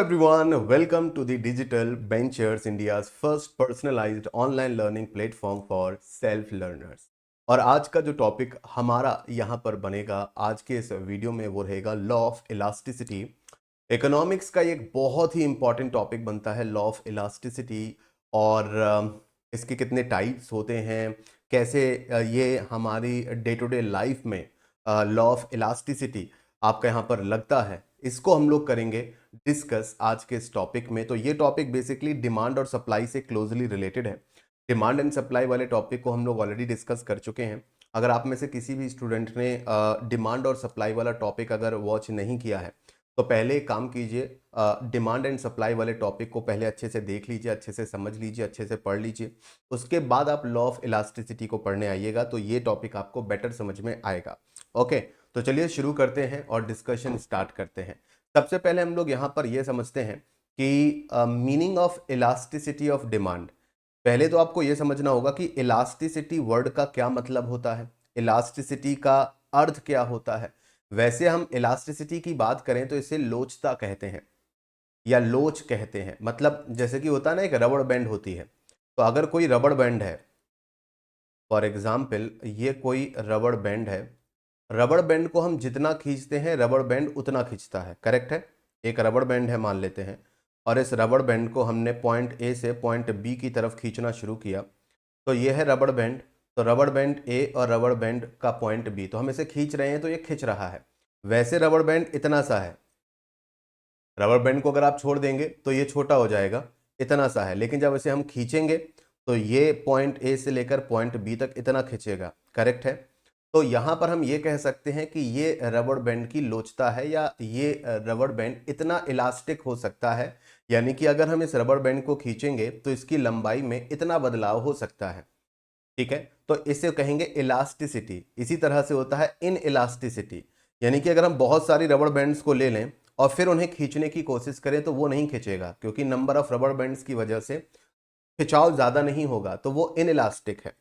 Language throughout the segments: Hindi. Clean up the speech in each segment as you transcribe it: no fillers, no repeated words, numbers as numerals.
everyone, welcome to the Digital Ventures India's first personalized online learning platform for self learners। और आज का जो टॉपिक हमारा यहाँ पर बनेगा आज के इस वीडियो में वो रहेगा लॉ ऑफ इलास्टिसिटी। इकोनॉमिक्स का एक बहुत ही इंपॉर्टेंट टॉपिक बनता है लॉ ऑफ इलास्टिसिटी। और इसके कितने टाइप्स होते हैं, कैसे ये हमारी डे टू डे लाइफ में लॉ ऑफ इलास्टिसिटी आपका यहाँ पर लगता है, इसको हम लोग करेंगे डिस्कस आज के इस टॉपिक में। तो ये टॉपिक बेसिकली डिमांड और सप्लाई से क्लोजली रिलेटेड है। डिमांड एंड सप्लाई वाले टॉपिक को हम लोग ऑलरेडी डिस्कस कर चुके हैं। अगर आप में से किसी भी स्टूडेंट ने डिमांड और सप्लाई वाला टॉपिक अगर वॉच नहीं किया है तो पहले एक काम कीजिए, डिमांड एंड सप्लाई वाले टॉपिक को पहले अच्छे से देख लीजिए, अच्छे से समझ लीजिए, अच्छे से पढ़ लीजिए। उसके बाद आप लॉ ऑफ इलास्टिसिटी को पढ़ने आइएगा तो ये टॉपिक आपको बेटर समझ में आएगा। ओके, तो चलिए शुरू करते हैं और डिस्कशन स्टार्ट करते हैं। सबसे पहले हम लोग यहाँ पर ये समझते हैं कि meaning of elasticity of demand. पहले तो आपको ये समझना होगा कि इलास्टिसिटी वर्ड का क्या मतलब होता है, इलास्टिसिटी का अर्थ क्या होता है। वैसे हम इलास्टिसिटी की बात करें तो इसे लोचता कहते हैं या लोच कहते हैं। मतलब जैसे कि होता है ना, एक रबड़ बैंड होती है। तो अगर कोई रबड़ बैंड है, फॉर एग्जाम्पल ये कोई रबड़ बैंड है, रबड़ बैंड को हम जितना खींचते हैं रबड़ बैंड उतना खींचता है, करेक्ट है। एक रबड़ बैंड है मान लेते हैं, और इस रबड़ बैंड को हमने पॉइंट ए से पॉइंट बी की तरफ खींचना शुरू किया। तो ये है रबड़ बैंड, तो रबड़ बैंड ए और रबड़ बैंड का पॉइंट बी, तो हम इसे खींच रहे हैं तो ये खींच रहा है। वैसे रबड़ बैंड इतना सा है, रबड़ बैंड को अगर आप छोड़ देंगे तो ये छोटा हो जाएगा, इतना सा है। लेकिन जब इसे हम खींचेंगे तो ये पॉइंट ए से लेकर पॉइंट बी तक इतना खींचेगा, करेक्ट है। तो यहां पर हम ये कह सकते हैं कि ये रबड़ बैंड की लोचता है, या ये रबड़ बैंड इतना इलास्टिक हो सकता है। यानी कि अगर हम इस रबड़ बैंड को खींचेंगे तो इसकी लंबाई में इतना बदलाव हो सकता है, ठीक है। तो इसे कहेंगे इलास्टिसिटी। इसी तरह से होता है इन इलास्टिसिटी, यानी कि अगर हम बहुत सारी रबड़ बैंड्स को ले लें और फिर उन्हें खींचने की कोशिश करें तो वो नहीं खींचेगा, क्योंकि नंबर ऑफ रबड़ बैंड्स की वजह से खिंचाव ज्यादा नहीं होगा, तो वो इन इलास्टिक है।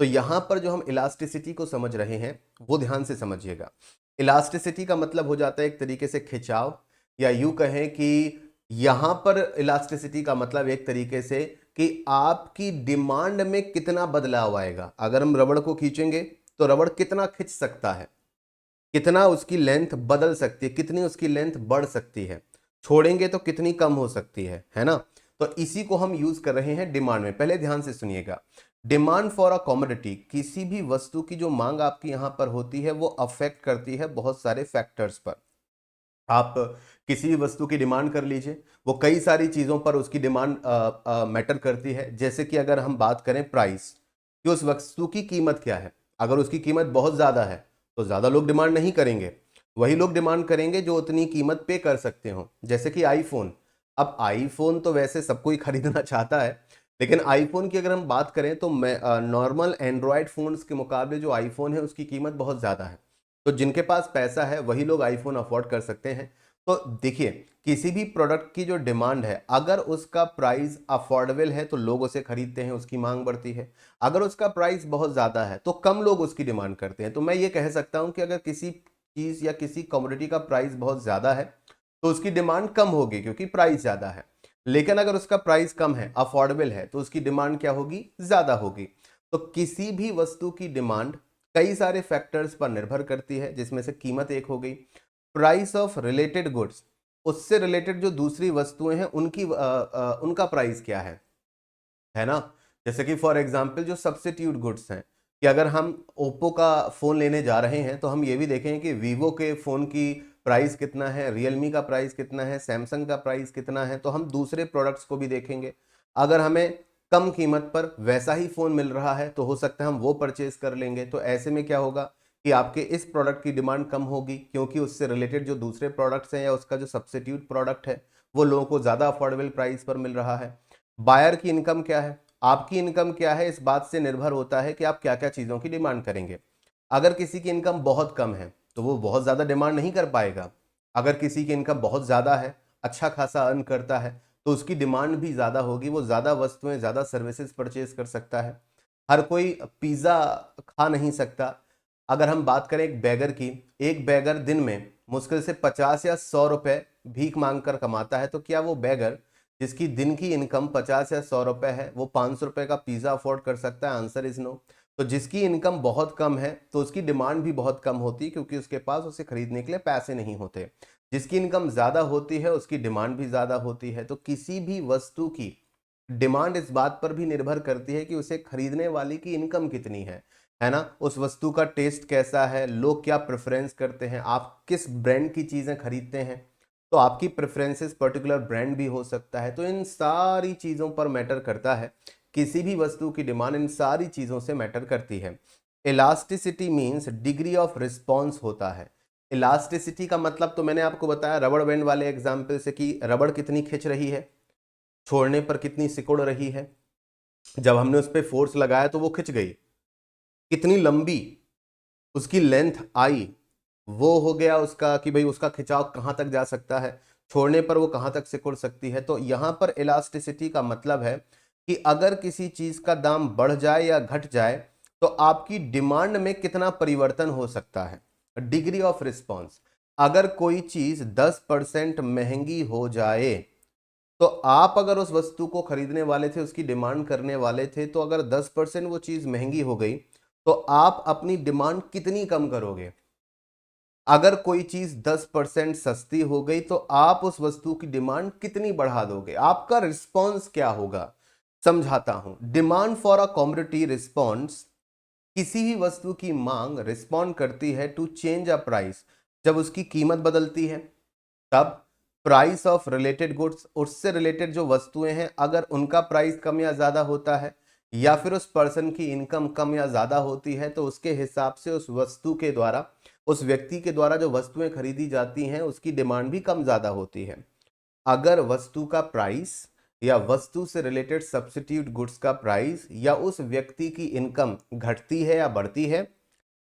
तो यहां पर जो हम इलास्टिसिटी को समझ रहे हैं वो ध्यान से समझिएगा। इलास्टिसिटी का मतलब हो जाता है एक तरीके से खिंचाव, या यूं कहें कि यहां पर इलास्टिसिटी का मतलब एक तरीके से कि आपकी डिमांड में कितना बदलाव आएगा। अगर हम रबड़ को खींचेंगे तो रबड़ कितना खिंच सकता है, कितना उसकी लेंथ बदल सकती है, कितनी उसकी लेंथ बढ़ सकती है, छोड़ेंगे तो कितनी कम हो सकती है ना। तो इसी को हम यूज कर रहे हैं डिमांड में। पहले ध्यान से सुनिएगा, डिमांड फॉर अ कमोडिटी, किसी भी वस्तु की जो मांग आपकी यहां पर होती है वो अफेक्ट करती है बहुत सारे फैक्टर्स पर। आप किसी भी वस्तु की डिमांड कर लीजिए, वो कई सारी चीजों पर उसकी डिमांड मैटर करती है। जैसे कि अगर हम बात करें प्राइस, कि उस वस्तु की कीमत क्या है। अगर उसकी कीमत बहुत ज्यादा है तो ज्यादा लोग डिमांड नहीं करेंगे, वही लोग डिमांड करेंगे जो उतनी कीमत पे कर सकते हो। जैसे कि आईफोन, अब आईफोन तो वैसे सबको ही खरीदना चाहता है, लेकिन आईफोन की अगर हम बात करें तो नॉर्मल एंड्रॉयड फोन्स के मुकाबले जो आईफोन है उसकी कीमत बहुत ज्यादा है। तो जिनके पास पैसा है वही लोग आईफोन अफोर्ड कर सकते हैं। तो देखिए, किसी भी प्रोडक्ट की जो डिमांड है, अगर उसका प्राइस अफोर्डेबल है तो लोग उसे खरीदते हैं, उसकी मांग बढ़ती है। अगर उसका प्राइस बहुत ज्यादा है तो कम लोग उसकी डिमांड करते हैं। तो मैं ये कह सकता हूं कि अगर किसी चीज या किसी कमोडिटी का प्राइस बहुत ज्यादा है तो उसकी डिमांड कम होगी, क्योंकि प्राइस ज्यादा है। लेकिन अगर उसका प्राइस कम है, अफोर्डेबल है, तो उसकी डिमांड क्या होगी, ज्यादा होगी। तो किसी भी वस्तु की डिमांड कई सारे फैक्टर्स पर निर्भर करती है, जिसमें से कीमत एक हो गई। प्राइस ऑफ रिलेटेड गुड्स, उससे रिलेटेड जो दूसरी वस्तुएं हैं उनका प्राइस क्या है ना। जैसे कि फॉर एग्जांपल जो सब्स्टिट्यूट गुड्स हैं, कि अगर हम ओप्पो का फोन लेने जा रहे हैं तो हम ये भी देखें कि वीवो के फोन की प्राइस कितना है, रियलमी का प्राइस कितना है, सैमसंग का प्राइस कितना है। तो हम दूसरे प्रोडक्ट्स को भी देखेंगे। अगर हमें कम कीमत पर वैसा ही फोन मिल रहा है तो हो सकता है हम वो परचेज कर लेंगे। तो ऐसे में क्या होगा कि आपके इस प्रोडक्ट की डिमांड कम होगी, क्योंकि उससे रिलेटेड जो दूसरे प्रोडक्ट्स हैं या उसका जो सब्स्टिट्यूट प्रोडक्ट है वो लोगों को ज्यादा अफोर्डेबल प्राइस पर मिल रहा है। बायर की इनकम क्या है, आपकी इनकम क्या है, इस बात से निर्भर होता है कि आप क्या क्या चीजों की डिमांड करेंगे। अगर किसी की इनकम बहुत कम है तो वो बहुत ज्यादा डिमांड नहीं कर पाएगा। अगर किसी की इनकम बहुत ज्यादा है, अच्छा खासा अर्न करता है, तो उसकी डिमांड भी ज्यादा होगी, वो ज्यादा वस्तुएं ज्यादा सर्विसेज परचेज कर सकता है। हर कोई पिज्जा खा नहीं सकता। अगर हम बात करें एक बैगर की, एक बैगर दिन में मुश्किल से 50 या 100 रुपए भीख मांग कर कमाता है, तो क्या वो बेगर जिसकी दिन की इनकम 50 या 100 रुपए है वो 500 रुपए का पिज्जा अफोर्ड कर सकता है? Answer is no. तो जिसकी इनकम बहुत कम है तो उसकी डिमांड भी बहुत कम होती है, क्योंकि उसके पास उसे खरीदने के लिए पैसे नहीं होते। जिसकी इनकम ज्यादा होती है उसकी डिमांड भी ज्यादा होती है। तो किसी भी वस्तु की डिमांड इस बात पर भी निर्भर करती है कि उसे खरीदने वाले की इनकम कितनी है ना। उस वस्तु का टेस्ट कैसा है, लोग क्या प्रेफरेंस करते हैं, आप किस ब्रांड की चीजें खरीदते हैं, तो आपकी प्रेफरेंसेस पर्टिकुलर ब्रांड भी हो सकता है। तो इन सारी चीजों पर मैटर करता है, किसी भी वस्तु की डिमांड इन सारी चीजों से मैटर करती है। Elasticity means degree of response होता है। इलास्टिसिटी का मतलब तो मैंने आपको बताया रबड़ बैंड वाले एग्जाम्पल से कि रबड़ कितनी खिंच रही है, छोड़ने पर कितनी सिकुड़ रही है। जब हमने उस पर फोर्स लगाया तो वो खिंच गई, कितनी लंबी उसकी लेंथ आई, वो हो गया उसका कि भाई उसका खिंचाव कहां तक जा सकता है, छोड़ने पर वो कहां तक सिकुड़ सकती है। तो यहां पर इलास्टिसिटी का मतलब है कि अगर किसी चीज का दाम बढ़ जाए या घट जाए तो आपकी डिमांड में कितना परिवर्तन हो सकता है। डिग्री ऑफ रिस्पॉन्स, अगर कोई चीज 10% महंगी हो जाए तो आप अगर उस वस्तु को खरीदने वाले थे, उसकी डिमांड करने वाले थे, तो अगर 10% वो चीज महंगी हो गई तो आप अपनी डिमांड कितनी कम करोगे। अगर कोई चीज 10% सस्ती हो गई तो आप उस वस्तु की डिमांड कितनी बढ़ा दोगे, आपका रिस्पॉन्स क्या होगा। समझाता हूं। Demand for a commodity response, किसी भी वस्तु की मांग रिस्पॉन्ड करती है टू चेंज अ प्राइस, जब उसकी कीमत बदलती है तब। प्राइस ऑफ रिलेटेड गुड्स, उससे रिलेटेड जो वस्तुएं हैं अगर उनका प्राइस कम या ज्यादा होता है, या फिर उस पर्सन की इनकम कम या ज्यादा होती है, तो उसके हिसाब से उस वस्तु के द्वारा, उस व्यक्ति के द्वारा जो वस्तुएं खरीदी जाती हैं उसकी डिमांड भी कम ज्यादा होती है। अगर वस्तु का प्राइस या वस्तु से रिलेटेड सब्स्टिट्यूट गुड्स का प्राइस या उस व्यक्ति की इनकम घटती है या बढ़ती है,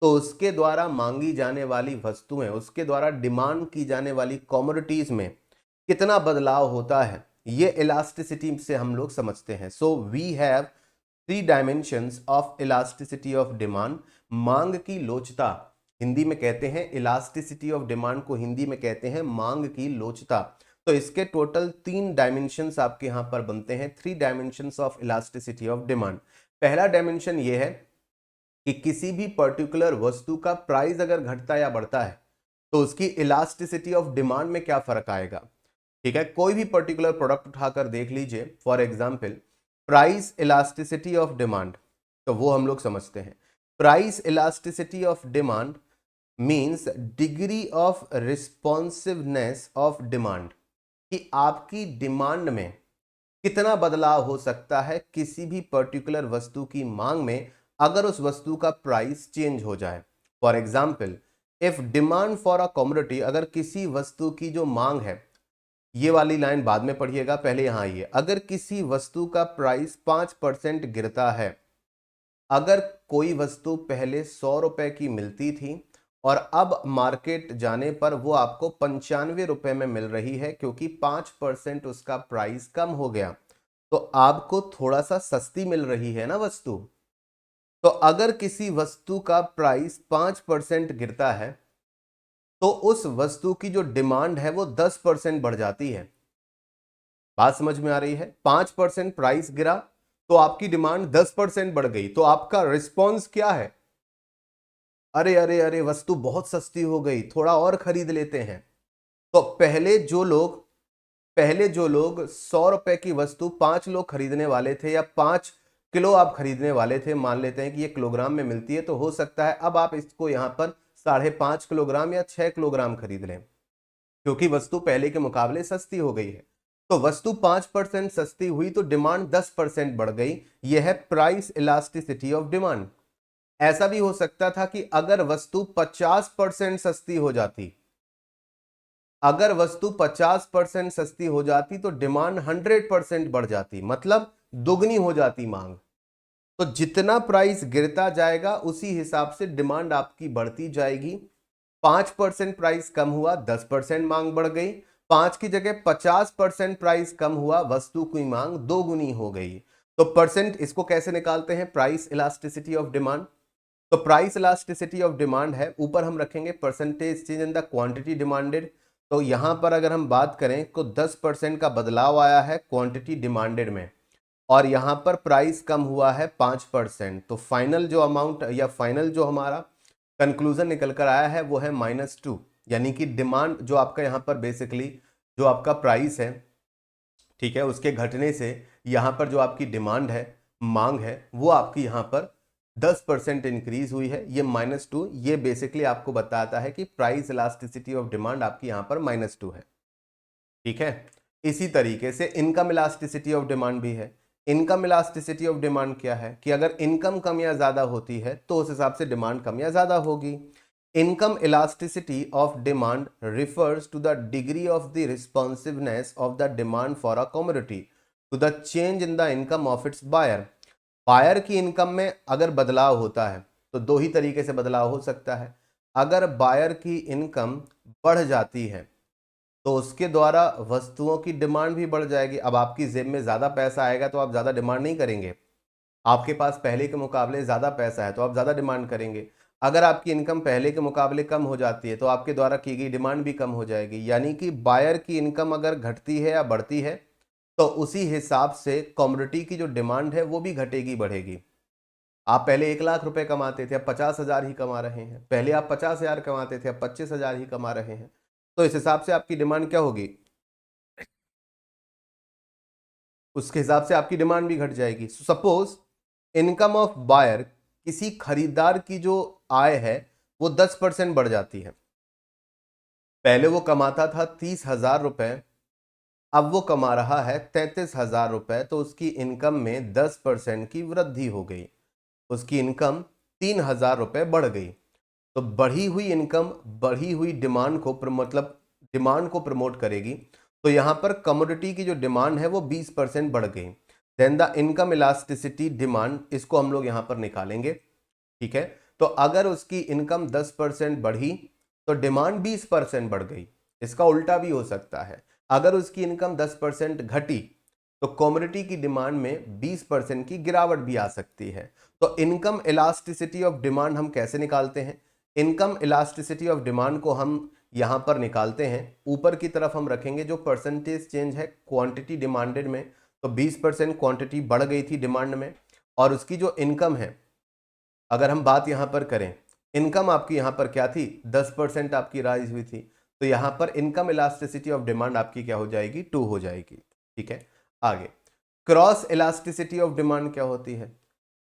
तो उसके द्वारा मांगी जाने वाली वस्तुएं, उसके द्वारा डिमांड की जाने वाली कमोडिटीज में कितना बदलाव होता है, ये इलास्टिसिटी से हम लोग समझते हैं। So we have 3 dimensions of elasticity of demand. मांग की लोचता हिंदी में कहते हैं, इलास्टिसिटी ऑफ डिमांड को हिंदी में कहते हैं मांग की लोचता। तो इसके टोटल 3 डायमेंशंस आपके यहां पर बनते हैं, 3 dimensions of elasticity of demand. पहला डायमेंशन ये है कि किसी भी पर्टिकुलर वस्तु का प्राइस अगर घटता या बढ़ता है तो उसकी इलास्टिसिटी ऑफ डिमांड में क्या फर्क आएगा। ठीक है, कोई भी पर्टिकुलर प्रोडक्ट उठाकर देख लीजिए, for example price elasticity of demand, तो वो हम लोग समझते हैं। Price elasticity of demand means degree of responsiveness of demand, कि आपकी डिमांड में कितना बदलाव हो सकता है किसी भी पर्टिकुलर वस्तु की मांग में अगर उस वस्तु का प्राइस चेंज हो जाए। For example, if demand for a commodity, अगर किसी वस्तु की जो मांग है, ये वाली लाइन बाद में पढ़िएगा, पहले यहां आइए। अगर किसी वस्तु का प्राइस 5% गिरता है, अगर कोई वस्तु पहले 100 रुपए की मिलती थी और अब मार्केट जाने पर वो आपको 95 रुपए में मिल रही है, क्योंकि 5% उसका प्राइस कम हो गया, तो आपको थोड़ा सा सस्ती मिल रही है ना वस्तु। तो अगर किसी वस्तु का प्राइस 5% गिरता है तो उस वस्तु की जो डिमांड है वो 10% बढ़ जाती है। बात समझ में आ रही है? 5% प्राइस गिरा तो आपकी डिमांड 10% बढ़ गई, तो आपका रिस्पॉन्स क्या है? अरे अरे अरे, वस्तु बहुत सस्ती हो गई, थोड़ा और खरीद लेते हैं। तो पहले जो लोग 100 रुपए की वस्तु 5 लोग खरीदने वाले थे, या 5 किलो आप खरीदने वाले थे, मान लेते हैं कि ये किलोग्राम में मिलती है, तो हो सकता है अब आप इसको यहां पर 5.5 किलोग्राम या 6 किलोग्राम खरीद लें, क्योंकि वस्तु पहले के मुकाबले सस्ती हो गई है। तो वस्तु 5% सस्ती हुई तो डिमांड 10% बढ़ गई। यह है प्राइस इलास्टिसिटी ऑफ डिमांड। ऐसा भी हो सकता था कि अगर वस्तु 50% सस्ती हो जाती, अगर वस्तु 50% सस्ती हो जाती तो डिमांड 100% बढ़ जाती, मतलब दुगनी हो जाती मांग। तो जितना प्राइस गिरता जाएगा उसी हिसाब से डिमांड आपकी बढ़ती जाएगी। 5% प्राइस कम हुआ, 10% मांग बढ़ गई। 5 की जगह 50% प्राइस कम हुआ, वस्तु की मांग दोगुनी हो गई। तो परसेंट इसको कैसे निकालते हैं? Price elasticity of demand. तो प्राइस इलास्टिसिटी ऑफ डिमांड है, ऊपर हम रखेंगे percentage change in the quantity demanded. तो यहाँ पर अगर हम बात करें तो 10% का बदलाव आया है क्वांटिटी डिमांडेड में, और यहाँ पर प्राइस कम हुआ है 5%। तो फाइनल जो अमाउंट या फाइनल जो हमारा कंक्लूजन निकल कर आया है वो है -2, यानी कि डिमांड जो आपका यहाँ पर बेसिकली जो आपका प्राइस है, ठीक है, उसके घटने से यहाँ पर जो आपकी डिमांड है, मांग है, वो आपकी यहाँ पर 10% इंक्रीज हुई है। ये -2 ये बेसिकली आपको बताता है कि प्राइस इलास्टिसिटी ऑफ डिमांड आपकी यहाँ पर -2 है। ठीक है, इसी तरीके से इनकम इलास्टिसिटी ऑफ डिमांड भी है। इनकम इलास्टिसिटी ऑफ डिमांड क्या है कि अगर इनकम कम या ज्यादा होती है तो उस हिसाब से डिमांड कम या ज्यादा होगी। Income elasticity of demand refers to the degree of the responsiveness of the demand for a commodity to the change in the income of its buyer. Buyer की इनकम में अगर बदलाव होता है तो दो ही तरीके से बदलाव हो सकता है। अगर बायर की इनकम बढ़ जाती है तो उसके द्वारा वस्तुओं की डिमांड भी बढ़ जाएगी। अब आपकी जेब में ज्यादा पैसा आएगा तो आप ज्यादा डिमांड नहीं करेंगे, आपके पास पहले के मुकाबले ज्यादा पैसा है तो आप ज्यादा डिमांड करेंगे। अगर आपकी इनकम पहले के मुकाबले कम हो जाती है तो आपके द्वारा की गई डिमांड भी कम हो जाएगी। यानी कि बायर की इनकम अगर घटती है या बढ़ती है तो उसी हिसाब से कमोडिटी की जो डिमांड है वो भी घटेगी बढ़ेगी। आप पहले 1 लाख रुपए कमाते थे, अब 50,000 ही कमा रहे हैं। पहले आप 50,000 कमाते थे, अब 25,000 ही कमा रहे हैं। तो इस हिसाब से आपकी डिमांड क्या होगी, उसके हिसाब से आपकी डिमांड भी घट जाएगी। सपोज इनकम ऑफ बायर, किसी खरीदार की जो आय है वो 10% बढ़ जाती है। पहले वो कमाता था 30,000 रुपए, अब वो कमा रहा है 33,000 रुपए, तो उसकी इनकम में 10% की वृद्धि हो गई, उसकी इनकम 3,000 रुपए बढ़ गई। तो बढ़ी हुई इनकम बढ़ी हुई डिमांड को मतलब डिमांड को प्रमोट करेगी। तो यहां पर कमोडिटी की जो डिमांड है वो 20% बढ़ गई। Then the income elasticity demand, इसको हम लोग यहां पर निकालेंगे। ठीक है, तो अगर उसकी इनकम 10% बढ़ी तो डिमांड 20% बढ़ गई। इसका उल्टा भी हो सकता है, अगर उसकी इनकम 10% घटी तो कमोडिटी की डिमांड में 20% की गिरावट भी आ सकती है। तो इनकम इलास्टिसिटी ऑफ डिमांड हम कैसे निकालते हैं, इनकम इलास्टिसिटी ऑफ डिमांड को हम यहां पर निकालते हैं, ऊपर की तरफ हम रखेंगे जो परसेंटेज चेंज है क्वांटिटी डिमांडेड में। तो 20% क्वांटिटी बढ़ गई थी डिमांड में, और उसकी जो इनकम है, अगर हम बात यहां पर करें, इनकम आपकी यहां पर क्या थी, 10% आपकी राइज हुई थी। तो यहां पर इनकम इलास्टिसिटी ऑफ डिमांड आपकी क्या हो जाएगी, 2 हो जाएगी। ठीक है, आगे क्रॉस इलास्टिसिटी ऑफ डिमांड क्या होती है।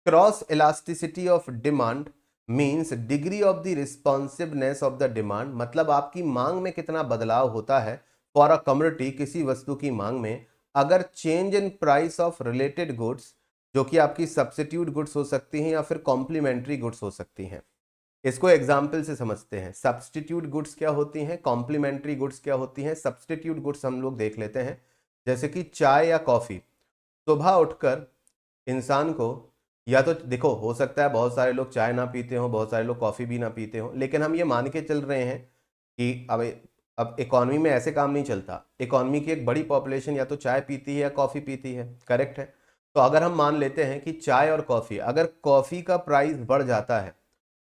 Cross elasticity of demand means degree of the responsiveness of the demand, मतलब आपकी मांग में कितना बदलाव होता है फॉर अ कमोडिटी, किसी वस्तु की मांग में, अगर change in price of related goods, जो कि आपकी सब्स्टिट्यूट गुड्स हो सकती हैं या फिर कॉम्प्लीमेंट्री गुड्स हो सकती हैं। इसको एग्जाम्पल से समझते हैं, सब्स्टिट्यूट गुड्स क्या होती हैं, कॉम्प्लीमेंट्री गुड्स क्या होती हैं। सब्स्टिट्यूट गुड्स हम लोग देख लेते हैं, जैसे कि चाय या कॉफी। सुबह उठकर इंसान को, या तो देखो हो सकता है बहुत सारे लोग चाय ना पीते हो, बहुत सारे लोग कॉफी भी ना पीते हो, लेकिन हम ये मान के चल रहे हैं कि अब इकॉनमी में ऐसे काम नहीं चलता। इकॉनमी की एक बड़ी पॉपुलेशन या तो चाय पीती है या कॉफी पीती है, करेक्ट है। तो अगर हम मान लेते हैं कि चाय और कॉफी, अगर कॉफी का प्राइस बढ़ जाता है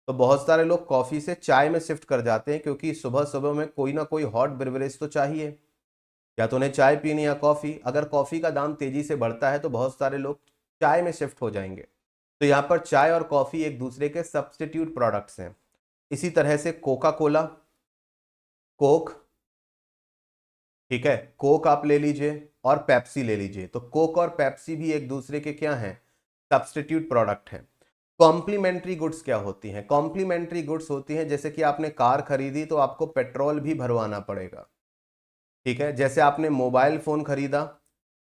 तो बहुत सारे लोग कॉफी से चाय में शिफ्ट कर जाते हैं, क्योंकि सुबह सुबह में कोई ना कोई हॉट बेवरेज तो चाहिए, या तो उन्हें चाय पीनी या कॉफी। अगर कॉफी का दाम तेजी से बढ़ता है तो बहुत सारे लोग चाय में शिफ्ट हो जाएंगे। तो यहाँ पर चाय और कॉफी एक दूसरे के सब्स्टिट्यूट प्रोडक्ट्स हैं। इसी तरह से कोका कोला, कोक, ठीक है, कोक आप ले लीजिए और पेप्सी ले लीजिए, तो कोक और पेप्सी भी एक दूसरे के क्या हैं, सब्स्टिट्यूट प्रोडक्ट हैं। कॉम्प्लीमेंट्री गुड्स क्या होती हैं, कॉम्प्लीमेंट्री गुड्स होती हैं जैसे कि आपने कार खरीदी तो आपको पेट्रोल भी भरवाना पड़ेगा। ठीक है, जैसे आपने मोबाइल फोन खरीदा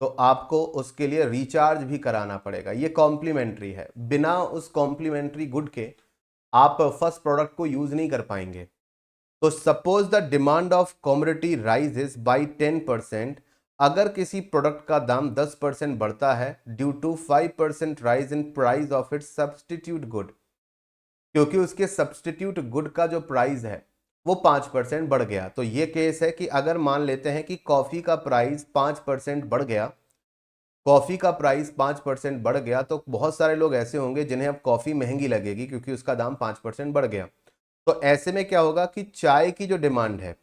तो आपको उसके लिए रिचार्ज भी कराना पड़ेगा, ये कॉम्प्लीमेंट्री है। बिना उस कॉम्प्लीमेंट्री गुड के आप फर्स्ट प्रोडक्ट को यूज नहीं कर पाएंगे। तो suppose the demand of commodity rises by 10%, अगर किसी प्रोडक्ट का दाम 10% बढ़ता है due to 5% rise in price of its substitute good, क्योंकि उसके सब्स्टिट्यूट गुड का जो प्राइस है वो 5% बढ़ गया। तो ये केस है कि अगर मान लेते हैं कि कॉफी का प्राइस 5% बढ़ गया, कॉफी का प्राइस 5% बढ़ गया, तो बहुत सारे लोग ऐसे होंगे जिन्हें अब कॉफी महंगी लगेगी क्योंकि उसका दाम 5% बढ़ गया। तो ऐसे में क्या होगा कि चाय की जो डिमांड है,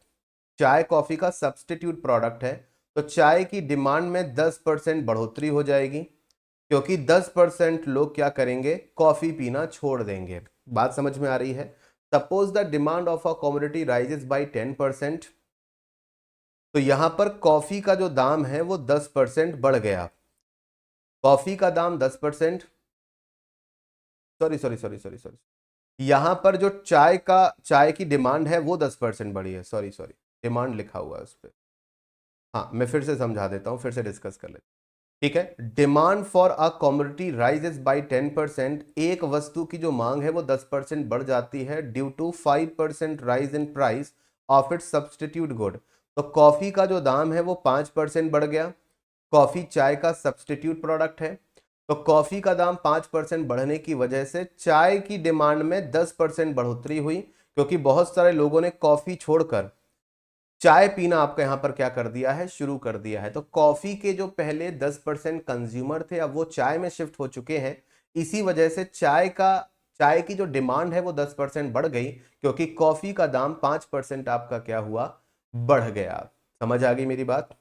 चाय कॉफी का सब्स्टिट्यूट प्रोडक्ट है, तो चाय की डिमांड में 10% बढ़ोतरी हो जाएगी, क्योंकि 10% लोग क्या करेंगे, कॉफी पीना छोड़ देंगे। बात समझ में आ रही है? Suppose the demand of a commodity rises by 10%, तो यहां पर कॉफी का जो दाम है वो 10% बढ़ गया। कॉफी का दाम 10%, sorry sorry sorry sorry sorry, यहां पर जो चाय की डिमांड है वो 10% बढ़ी है। सॉरी सॉरी, डिमांड लिखा हुआ है उस पर। हाँ, मैं फिर से समझा देता हूं, फिर से डिस्कस कर लेते हैं। ठीक है, demand for a commodity rises by 10%, एक वस्तु की जो मांग है वो 10% बढ़ जाती है due to 5% rise in price of its substitute good. तो कॉफी का जो दाम है वो 5% बढ़ गया। कॉफी चाय का सब्सटीट्यूट प्रोडक्ट है, तो कॉफी का दाम 5% बढ़ने की वजह से चाय की डिमांड में 10% बढ़ोतरी हुई, क्योंकि बहुत सारे लोगों ने कॉफी छोड़कर चाय पीना आपका यहां पर क्या कर दिया है, शुरू कर दिया है। तो कॉफी के जो पहले 10% कंज्यूमर थे अब वो चाय में शिफ्ट हो चुके हैं। इसी वजह से चाय की जो डिमांड है वो 10% बढ़ गई, क्योंकि कॉफी का दाम 5% आपका क्या हुआ, बढ़ गया। समझ आ गई मेरी बात?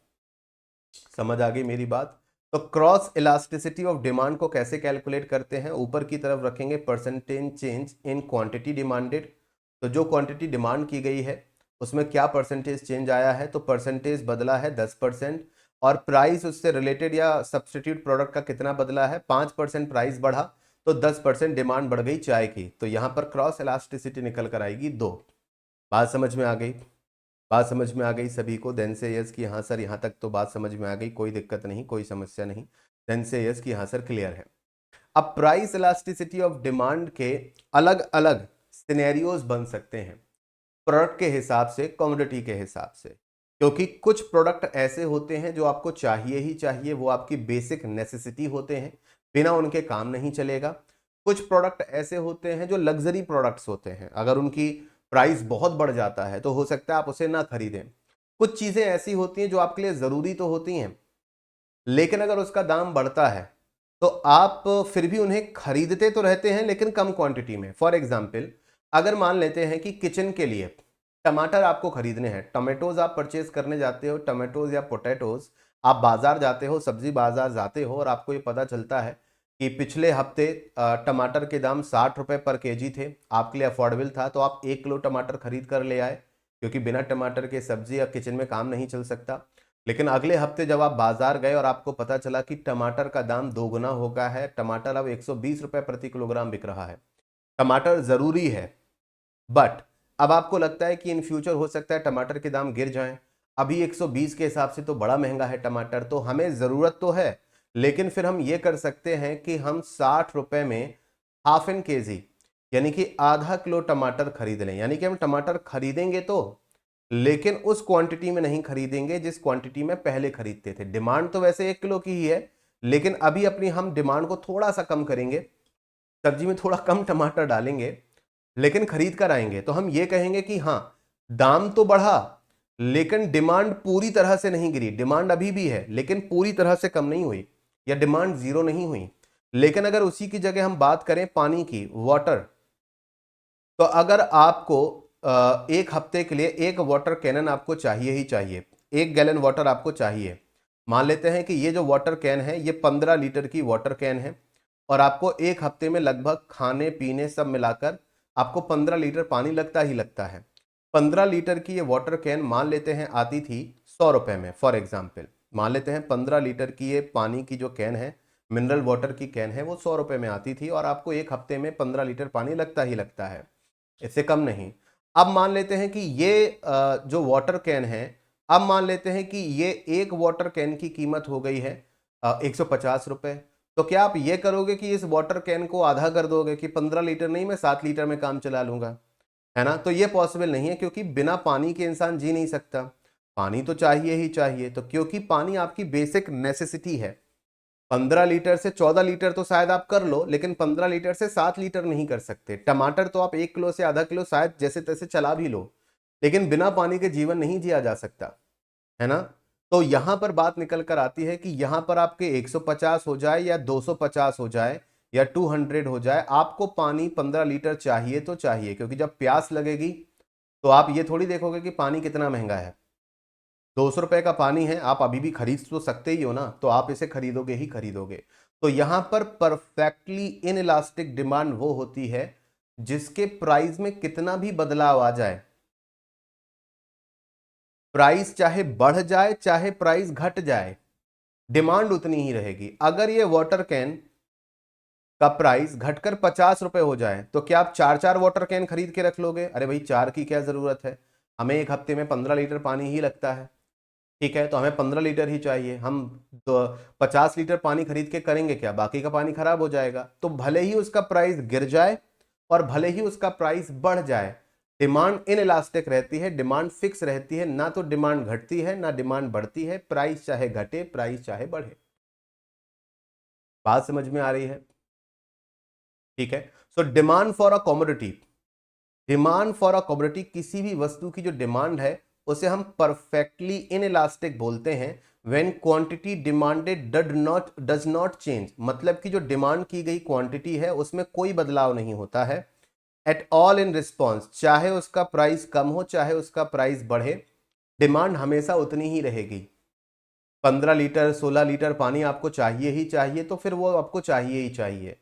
समझ आ गई मेरी बात? तो क्रॉस इलास्टिसिटी ऑफ डिमांड को कैसे कैलकुलेट करते हैं, ऊपर की तरफ रखेंगे percentage change in quantity demanded. तो जो क्वांटिटी डिमांड की गई है उसमें क्या परसेंटेज चेंज आया है, तो परसेंटेज बदला है 10%, और प्राइस उससे रिलेटेड या सब्सटीट्यूट प्रोडक्ट का कितना बदला है, 5% प्राइस बढ़ा, तो 10% डिमांड बढ़ गई चाय की। तो यहां पर क्रॉस इलास्टिसिटी निकल कर आएगी 2। बात समझ में आ गई? बात समझ में आ गई सभी को? देन से यस कि हाँ सर, यहाँ तक तो बात समझ में आ गई, कोई दिक्कत नहीं, कोई समस्या नहीं। देन से यस कि हाँ सर, क्लियर है। अब प्राइस इलास्टिसिटी ऑफ डिमांड के अलग अलग सिनेरियोज बन सकते हैं, प्रोडक्ट के हिसाब से, कमोडिटी के हिसाब से, क्योंकि कुछ प्रोडक्ट ऐसे होते हैं जो आपको चाहिए ही चाहिए, वो आपकी बेसिक नेसेसिटी होते हैं, बिना उनके काम नहीं चलेगा। कुछ प्रोडक्ट ऐसे होते हैं जो लग्जरी प्रोडक्ट्स होते हैं, अगर उनकी प्राइस बहुत बढ़ जाता है तो हो सकता है आप उसे ना खरीदें। कुछ चीजें ऐसी होती हैं जो आपके लिए जरूरी तो होती हैं, लेकिन अगर उसका दाम बढ़ता है तो आप फिर भी उन्हें खरीदते तो रहते हैं, लेकिन कम क्वांटिटी में। फॉर एग्जाम्पल, अगर मान लेते हैं कि किचन के लिए टमाटर आपको खरीदने हैं, टमाटोज आप परचेज करने जाते हो, टमाटोज या पोटैटोज, आप बाजार जाते हो, सब्जी बाजार जाते हो, और आपको ये पता चलता है कि पिछले हफ्ते टमाटर के दाम 60 रुपए पर केजी थे, आपके लिए अफोर्डेबल था, तो आप 1 किलो टमाटर खरीद कर ले आए, क्योंकि बिना टमाटर के सब्जी या किचन में काम नहीं चल सकता। लेकिन अगले हफ्ते जब आप बाजार गए और आपको पता चला कि टमाटर का दाम दोगुना हो गया है, टमाटर अब 120 रुपए प्रति किलोग्राम बिक रहा है। टमाटर जरूरी है, बट अब आपको लगता है कि इन फ्यूचर हो सकता है टमाटर के दाम गिर जाएं। अभी 120 के हिसाब से तो बड़ा महंगा है टमाटर, तो हमें जरूरत तो है, लेकिन फिर हम ये कर सकते हैं कि हम 60 रुपए में हाफ एन केजी, यानी कि आधा किलो टमाटर खरीद लें। यानी कि हम टमाटर खरीदेंगे तो, लेकिन उस क्वांटिटी में नहीं खरीदेंगे जिस क्वांटिटी में पहले खरीदते थे। डिमांड तो वैसे 1 किलो की ही है, लेकिन अभी अपनी हम डिमांड को थोड़ा सा कम करेंगे, सब्जी में थोड़ा कम टमाटर डालेंगे, लेकिन खरीद कर आएंगे। तो हम ये कहेंगे कि हाँ, दाम तो बढ़ा, लेकिन डिमांड पूरी तरह से नहीं गिरी। डिमांड अभी भी है, लेकिन पूरी तरह से कम नहीं हुई, या डिमांड जीरो नहीं हुई। लेकिन अगर उसी की जगह हम बात करें पानी की, वाटर, तो अगर आपको एक हफ्ते के लिए एक वाटर कैनन आपको चाहिए ही चाहिए, 1 गैलन वाटर आपको चाहिए। मान लेते हैं कि ये जो वाटर कैन है ये 15 लीटर की वाटर कैन है, और आपको एक हफ्ते में लगभग खाने पीने सब मिलाकर आपको 15 लीटर पानी लगता ही लगता है। 15 लीटर की ये वाटर कैन मान लेते हैं आती थी 100 रुपए में। फॉर एग्जाम्पल, मान लेते हैं 15 लीटर की ये पानी की जो कैन है, मिनरल वाटर की कैन है, वो 100 रुपए में आती थी, और आपको एक हफ्ते में 15 लीटर पानी लगता ही लगता है, इससे कम नहीं। अब मान लेते हैं कि ये जो वाटर कैन है, अब मान लेते हैं कि ये एक वाटर कैन की कीमत हो गई है 150 रुपए। तो क्या आप ये करोगे कि इस वाटर कैन को आधा कर दोगे कि 15 लीटर नहीं, मैं 7 लीटर में काम चला लूंगा, है ना? तो ये पॉसिबल नहीं है, क्योंकि बिना पानी के इंसान जी नहीं सकता। पानी तो चाहिए ही चाहिए, तो क्योंकि पानी आपकी बेसिक नेसेसिटी है। 15 लीटर से 14 लीटर तो शायद आप कर लो, लेकिन 15 लीटर से 7 लीटर नहीं कर सकते। टमाटर तो आप 1 किलो से आधा किलो शायद जैसे तैसे चला भी लो, लेकिन बिना पानी के जीवन नहीं जिया जा सकता, है ना? तो यहां पर बात निकल कर आती है कि यहां पर आपके 150 हो जाए या 250 हो जाए या 200 हो जाए, आपको पानी 15 लीटर चाहिए तो चाहिए, क्योंकि जब प्यास लगेगी तो आप ये थोड़ी देखोगे कि पानी कितना महंगा है। ₹200 का पानी है, आप अभी भी खरीद तो सकते ही हो ना, तो आप इसे खरीदोगे ही खरीदोगे। तो यहां पर परफेक्टली इनइलास्टिक डिमांड वो होती है जिसके प्राइस में कितना भी बदलाव आ जाए, प्राइस चाहे बढ़ जाए चाहे प्राइस घट जाए, डिमांड उतनी ही रहेगी। अगर ये वाटर कैन का प्राइस घटकर ₹50 हो जाए तो क्या आप चार चार वाटर कैन खरीद के रख लोगे? अरे भाई, चार की क्या जरूरत है, हमें एक हफ्ते में 15 लीटर पानी ही लगता है, ठीक है, तो हमें 15 लीटर ही चाहिए। हम तो 50 लीटर पानी खरीद के करेंगे क्या? बाकी का पानी खराब हो जाएगा। तो भले ही उसका प्राइस गिर जाए और भले ही उसका प्राइस बढ़ जाए, डिमांड इनइलास्टिक रहती है, डिमांड फिक्स रहती है, ना तो डिमांड घटती है ना डिमांड बढ़ती है, प्राइस चाहे घटे प्राइस चाहे बढ़े। बात समझ में आ रही है? ठीक है। So demand for a commodity, demand for a commodity, किसी भी वस्तु की जो डिमांड है उसे हम परफेक्टली इनइलास्टिक बोलते हैं when quantity demanded does not change. मतलब कि जो डिमांड की गई क्वांटिटी है उसमें कोई बदलाव नहीं होता है एट ऑल इन रिस्पॉन्स, चाहे उसका प्राइस कम हो चाहे उसका प्राइस बढ़े, डिमांड हमेशा उतनी ही रहेगी। 15 लीटर 16 लीटर पानी आपको चाहिए ही चाहिए, तो फिर वो आपको चाहिए ही चाहिए,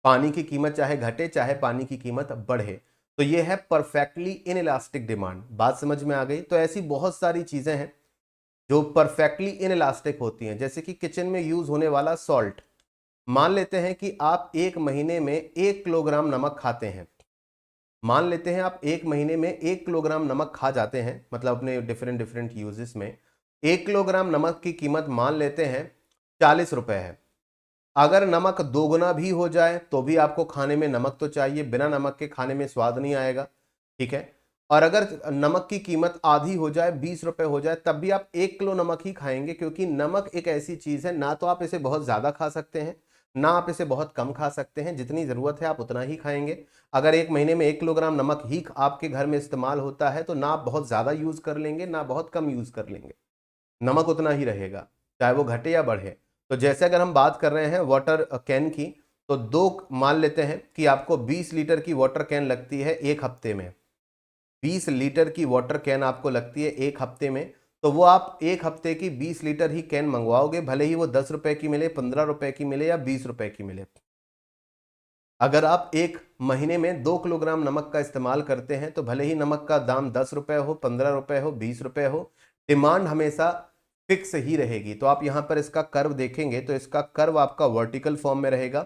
पानी की कीमत चाहे घटे चाहे पानी की कीमत बढ़े। तो ये है परफेक्टली इनइलास्टिक डिमांड। बात समझ में आ गई? तो ऐसी बहुत सारी चीजें हैं जो परफेक्टली इनइलास्टिक होती हैं, जैसे कि किचन में यूज होने वाला सॉल्ट। मान लेते हैं कि आप एक महीने में 1 किलोग्राम नमक खाते हैं, मान लेते हैं आप एक महीने में 1 किलोग्राम नमक खा जाते हैं, मतलब अपने डिफरेंट डिफरेंट यूजेस में 1 किलोग्राम नमक की कीमत मान लेते हैं ₹40 है। अगर नमक दोगुना भी हो जाए तो भी आपको खाने में नमक तो चाहिए, बिना नमक के खाने में स्वाद नहीं आएगा, ठीक है। और अगर नमक की कीमत आधी हो जाए, ₹20 हो जाए, तब भी आप 1 किलो नमक ही खाएंगे, क्योंकि नमक एक ऐसी चीज है, ना तो आप इसे बहुत ज्यादा खा सकते हैं ना आप इसे बहुत कम खा सकते हैं, जितनी जरूरत है आप उतना ही खाएंगे। अगर एक महीने में 1 किलोग्राम नमक ही आपके घर में इस्तेमाल होता है तो ना आप बहुत ज्यादा यूज कर लेंगे ना बहुत कम यूज कर लेंगे, नमक उतना ही रहेगा, चाहे वो घटे या बढ़े। तो जैसे अगर हम बात कर रहे हैं वाटर कैन की, तो दो मान लेते हैं कि आपको 20 लीटर की वाटर कैन लगती है एक हफ्ते में, 20 लीटर की वाटर कैन आपको लगती है एक हफ्ते में, तो वो आप एक हफ्ते की 20 लीटर ही कैन मंगवाओगे, भले ही वो ₹10 की मिले, ₹15 की मिले या ₹20 की मिले। अगर आप एक महीने में 2 किलोग्राम नमक का इस्तेमाल करते हैं तो भले ही नमक का दाम ₹10 हो, ₹15 हो, ₹20 हो, डिमांड हमेशा फिक्स ही रहेगी। तो आप यहां पर इसका कर्व देखेंगे तो इसका कर्व आपका वर्टिकल फॉर्म में रहेगा।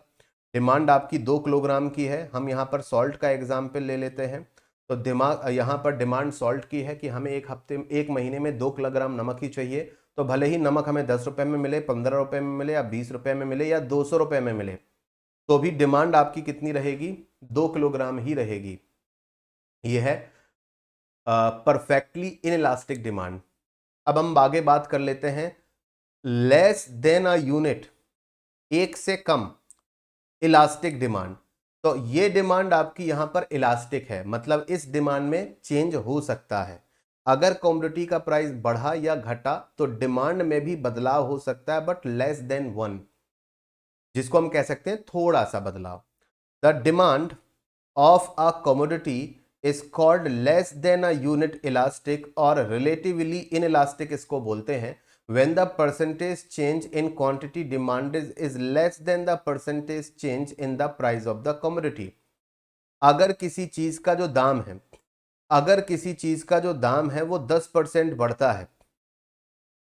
डिमांड आपकी 2 किलोग्राम की है, हम यहाँ पर सॉल्ट का एग्जाम्पल ले लेते हैं। तो दिमाग यहाँ पर डिमांड सॉल्ट की है कि हमें एक महीने में 2 किलोग्राम नमक ही चाहिए, तो भले ही नमक हमें ₹10 में मिले, ₹15 में मिले या ₹20 में मिले या ₹200 में मिले, तो भी डिमांड आपकी कितनी रहेगी? 2 किलोग्राम ही रहेगी। यह है परफेक्टली इनइलास्टिक डिमांड। अब हम आगे बात कर लेते हैं लेस देन अ यूनिट, एक से कम, इलास्टिक डिमांड। तो ये डिमांड आपकी यहां पर इलास्टिक है, मतलब इस डिमांड में चेंज हो सकता है। अगर कमोडिटी का प्राइस बढ़ा या घटा तो डिमांड में भी बदलाव हो सकता है, बट लेस देन 1, जिसको हम कह सकते हैं थोड़ा सा बदलाव। The demand of a commodity is called less than a unit elastic और relatively inelastic इसको बोलते हैं when the percentage change in quantity demanded is less than the percentage change in the price of the commodity। अगर किसी चीज का जो दाम है, अगर किसी चीज का जो दाम है वो 10% बढ़ता है,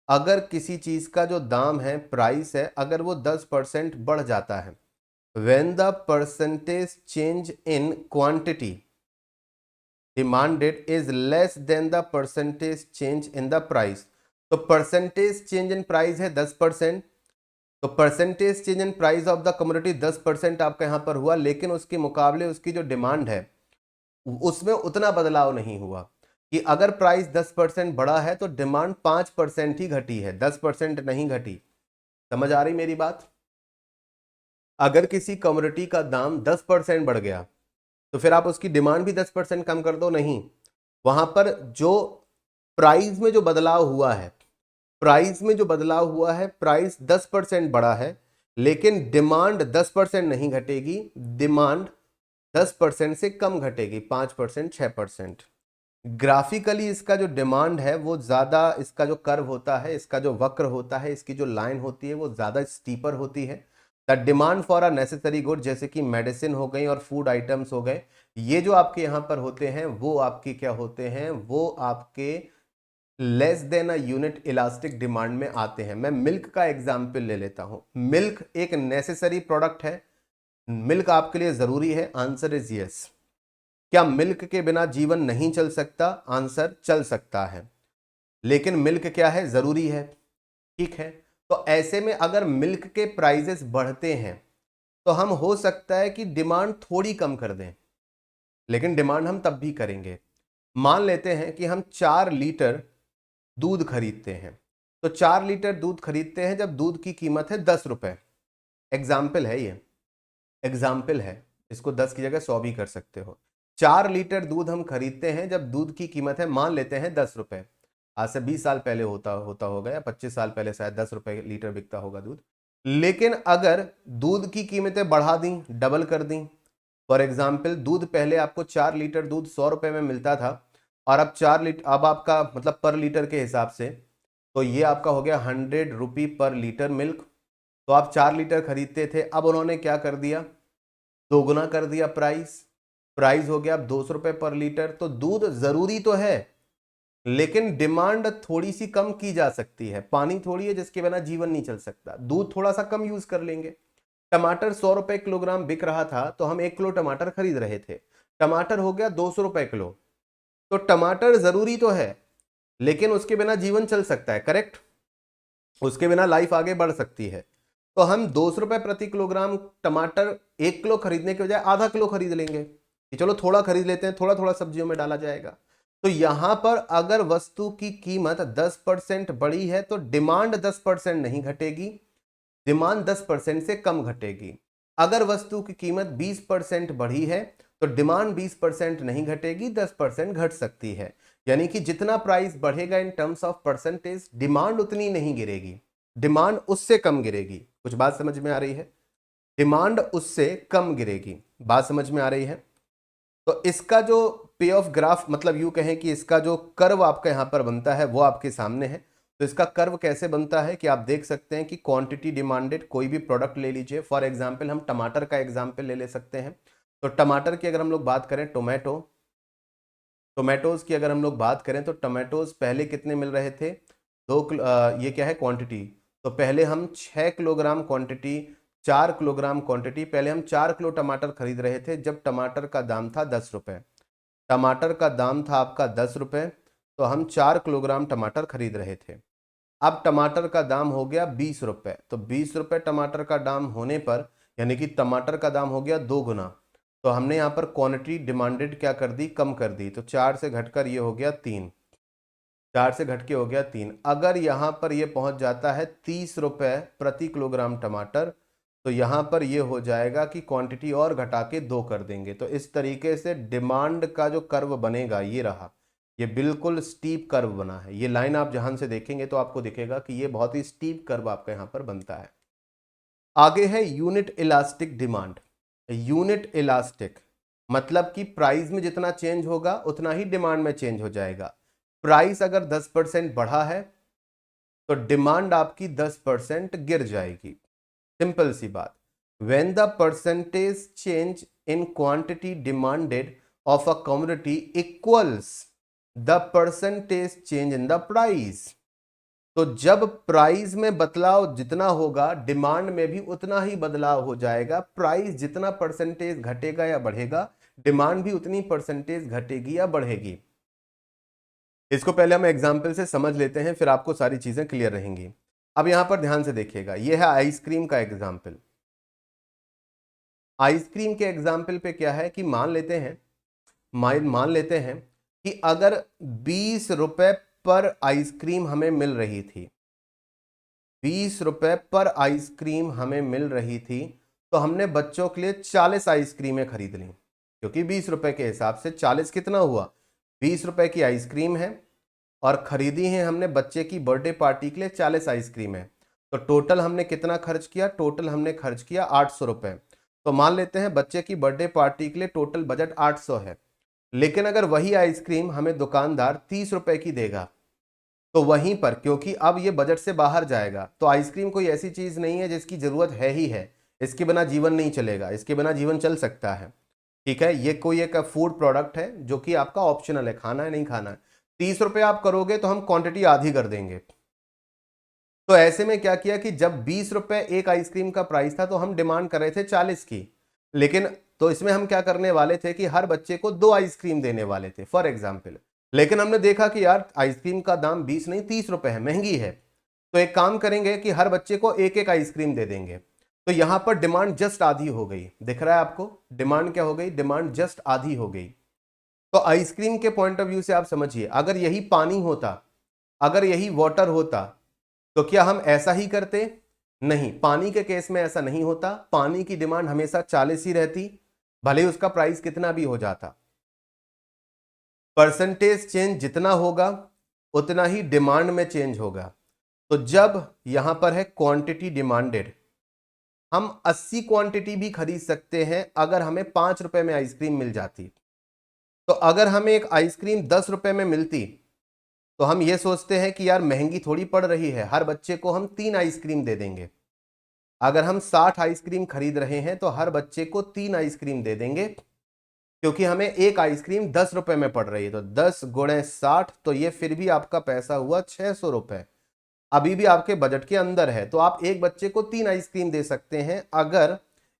अगर किसी चीज का जो दाम है, प्राइस है, अगर वो 10% बढ़ जाता है, when the percentage change in quantity demanded is less than the percentage change in the price। तो परसेंटेज चेंज इन प्राइस है 10%, तो percentage change in price of the commodity 10% आपका यहां पर हुआ, लेकिन उसके मुकाबले उसकी जो डिमांड है उसमें उतना बदलाव नहीं हुआ कि अगर प्राइस 10% बढ़ा है तो डिमांड 5% ही घटी है, 10% नहीं घटी। समझ आ रही मेरी बात? अगर किसी कमोडिटी का दाम 10% बढ़ गया तो फिर आप उसकी डिमांड भी 10% कम कर दो, नहीं, वहां पर जो प्राइस में जो बदलाव हुआ है, प्राइस में जो बदलाव हुआ है, प्राइस 10% बढ़ा है, लेकिन डिमांड 10% नहीं घटेगी, डिमांड 10% से कम घटेगी, 5%, 6%। ग्राफिकली इसका जो डिमांड है वो ज़्यादा, इसका जो कर्व होता है, इसका जो वक्र होता है, इसकी जो लाइन होती है वो ज़्यादा स्टीपर होती है। The demand for a necessary good, जैसे कि मेडिसिन हो गई और फूड आइटम्स हो गए, ये जो आपके यहाँ पर होते हैं वो आपके क्या होते हैं, वो आपके less than a unit elastic demand में आते हैं। मैं मिल्क का एग्जाम्पल ले लेता हूं। मिल्क एक नेसेसरी प्रोडक्ट है, मिल्क आपके लिए जरूरी है, आंसर इज यस। क्या मिल्क के बिना जीवन नहीं चल सकता? आंसर चल सकता है, लेकिन मिल्क क्या है, जरूरी है। ठीक है, तो ऐसे में अगर मिल्क के प्राइजेस बढ़ते हैं तो हम हो सकता है कि डिमांड थोड़ी कम कर दें, लेकिन डिमांड हम तब भी करेंगे। मान लेते हैं कि हम 4 लीटर दूध खरीदते हैं, तो 4 लीटर दूध खरीदते हैं जब दूध की कीमत है 10 रुपए। एग्जाम्पल है ये, एग्जाम्पल है, इसको 10 की जगह 100 भी कर सकते हो। 4 लीटर दूध हम खरीदते हैं जब दूध की कीमत है, मान लेते हैं 10 रुपए। आज से 20 साल पहले होता होता होगा, या 25 साल पहले शायद 10 रुपए लीटर बिकता होगा दूध। लेकिन अगर दूध की कीमतें बढ़ा दी, डबल कर दी, फॉर एग्जाम्पल दूध पहले आपको 4 लीटर दूध 100 रुपए में मिलता था, और अब 4 लीटर, अब आपका मतलब पर लीटर के हिसाब से, तो ये आपका हो गया 100 रुपी पर लीटर मिल्क। तो आप 4 लीटर खरीदते थे, अब उन्होंने क्या कर दिया, दोगुना कर दिया प्राइस। प्राइस हो गया अब 200 रुपए पर लीटर। तो दूध जरूरी तो है, लेकिन डिमांड थोड़ी सी कम की जा सकती है। पानी थोड़ी है जिसके बिना जीवन नहीं चल सकता, दूध थोड़ा सा कम यूज कर लेंगे। टमाटर 100 रुपए किलोग्राम बिक रहा था, तो हम 1 किलो टमाटर खरीद रहे थे, टमाटर हो गया 200 रुपए किलो। तो टमाटर जरूरी तो है, लेकिन उसके बिना जीवन चल सकता है, करेक्ट, उसके बिना लाइफ आगे बढ़ सकती है। तो हम 200 रुपए प्रति किलोग्राम टमाटर 1 किलो खरीदने के बजाय आधा किलो खरीद लेंगे, कि चलो थोड़ा खरीद लेते हैं, थोड़ा थोड़ा सब्जियों में डाला जाएगा। तो यहां पर अगर वस्तु की कीमत 10% बढ़ी है तो डिमांड 10% नहीं घटेगी, डिमांड 10% से कम घटेगी। अगर वस्तु की कीमत 20% बढ़ी है तो डिमांड 20% नहीं घटेगी, 10% घट सकती है। यानी कि जितना प्राइस बढ़ेगा in terms of percentage, demand उतनी नहीं गिरेगी, डिमांड उससे कम गिरेगी। कुछ बात समझ में आ रही है? डिमांड उससे कम गिरेगी, बात समझ में आ रही है? तो इसका जो पे ऑफ ग्राफ, मतलब यूं कहें कि इसका जो कर्व आपका यहां पर बनता है वो आपके सामने है। तो इसका कर्व कैसे बनता है कि आप देख सकते हैं कि क्वांटिटी डिमांडेड, कोई भी प्रोडक्ट ले लीजिए, फॉर एग्जांपल हम टमाटर का एग्जांपल ले सकते हैं। तो टमाटर की अगर हम लोग बात करें, टोमेटोज की अगर हम लोग बात करें, तो टोमेटोज पहले कितने मिल रहे थे, ये क्या है, क्वांटिटी। तो पहले हम 6 किलोग्राम क्वांटिटी, 4 किलोग्राम क्वांटिटी, पहले हम 4 किलो टमाटर खरीद रहे थे जब टमाटर का दाम था 10 रुपए। टमाटर का दाम था आपका 10 रुपए, तो हम 4 किलोग्राम टमाटर खरीद रहे थे। अब टमाटर का दाम हो गया 20 रुपए, तो 20 रुपए टमाटर का दाम होने पर, यानी कि टमाटर का दाम हो गया 2 गुना। तो हमने यहाँ पर क्वांटिटी डिमांडेड क्या कर दी, कम कर दी। तो 4 से घटकर ये हो गया 3, 4 से घट के हो गया 3। अगर यहाँ पर ये पहुंच जाता है 30 रुपए प्रति किलोग्राम टमाटर, तो यहाँ पर ये हो जाएगा कि क्वांटिटी और घटा के 2 कर देंगे। तो इस तरीके से डिमांड का जो कर्व बनेगा ये रहा, ये बिल्कुल स्टीप कर्व बना है। ये लाइन आप ध्यान से देखेंगे तो आपको दिखेगा कि ये बहुत ही स्टीप कर्व आपका यहाँ पर बनता है। आगे है unit elastic demand. Unit elastic मतलब कि प्राइस में जितना चेंज होगा उतना ही डिमांड में चेंज हो जाएगा। प्राइस अगर 10% बढ़ा है तो डिमांड आपकी 10% गिर जाएगी। सिंपल सी बात। When the percentage change in quantity demanded of a commodity equals the percentage change in the price, तो जब प्राइस में बदलाव जितना होगा डिमांड में भी उतना ही बदलाव हो जाएगा। प्राइस जितना परसेंटेज घटेगा या बढ़ेगा, डिमांड भी उतनी परसेंटेज घटेगी या बढ़ेगी। इसको पहले हम एग्जाम्पल से समझ लेते हैं, फिर आपको सारी चीजें क्लियर रहेंगी। अब यहां पर ध्यान से देखिएगा, यह है आइसक्रीम का एग्जाम्पल। आइसक्रीम के एग्जाम्पल पे क्या है कि मान लेते हैं कि अगर 20 रुपए पर आइसक्रीम हमें मिल रही थी, 20 रुपए पर आइसक्रीम हमें मिल रही थी, तो हमने बच्चों के लिए 40 आइसक्रीमें खरीद ली, क्योंकि 20 रुपए के हिसाब से 40 कितना हुआ, 20 रुपए की आइसक्रीम है और खरीदी है हमने बच्चे की बर्थडे पार्टी के लिए 40 आइसक्रीम है। तो टोटल हमने कितना खर्च किया, टोटल हमने खर्च किया 800 रुपए। तो मान लेते हैं बच्चे की बर्थडे पार्टी के लिए टोटल बजट 800 है। लेकिन अगर वही आइसक्रीम हमें दुकानदार 30 रुपए की देगा, तो वहीं पर क्योंकि अब ये बजट से बाहर जाएगा, तो आइसक्रीम कोई ऐसी चीज नहीं है जिसकी जरूरत है ही है, इसके बिना जीवन नहीं चलेगा, इसके बिना जीवन चल सकता है। ठीक है, ये कोई एक फूड प्रोडक्ट है जो कि आपका ऑप्शनल है, खाना है नहीं खाना है। 30 रुपए आप करोगे तो हम क्वांटिटी आधी कर देंगे। तो ऐसे में क्या किया कि जब 20 रुपए एक आइसक्रीम का प्राइस था तो हम डिमांड कर रहे थे 40 की, लेकिन तो इसमें हम क्या करने वाले थे कि हर बच्चे को 2 आइसक्रीम देने वाले थे फॉर एग्जाम्पल। लेकिन हमने देखा कि यार आइसक्रीम का दाम 20 नहीं 30 रुपए है, महंगी है, तो एक काम करेंगे कि हर बच्चे को एक एक आइसक्रीम दे देंगे। तो यहां पर डिमांड जस्ट आधी हो गई, दिख रहा है आपको, डिमांड क्या हो गई, डिमांड जस्ट आधी हो गई। तो आइसक्रीम के पॉइंट ऑफ व्यू से आप समझिए, अगर यही पानी होता, अगर यही वाटर होता, तो क्या हम ऐसा ही करते? नहीं, पानी के केस में ऐसा नहीं होता, पानी की डिमांड हमेशा 40 ही रहती, भले ही उसका प्राइस कितना भी हो जाता। परसेंटेज चेंज जितना होगा उतना ही डिमांड में चेंज होगा। तो जब यहां पर है क्वांटिटी डिमांडेड, हम 80 क्वांटिटी भी खरीद सकते हैं अगर हमें 5 रुपए में आइसक्रीम मिल जाती। तो अगर हमें एक आइसक्रीम 10 रुपए में मिलती तो हम ये सोचते हैं कि यार महंगी थोड़ी पड़ रही है, हर बच्चे को हम 3 आइसक्रीम दे देंगे। अगर हम 60 आइसक्रीम खरीद रहे हैं तो हर बच्चे को 3 आइसक्रीम दे देंगे, क्योंकि हमें एक आइसक्रीम 10 रुपए में पड़ रही है। तो 10 गुणे 60, तो ये फिर भी आपका पैसा हुआ 600 रुपए, अभी भी आपके बजट के अंदर है। तो आप एक बच्चे को 3 आइसक्रीम दे सकते हैं अगर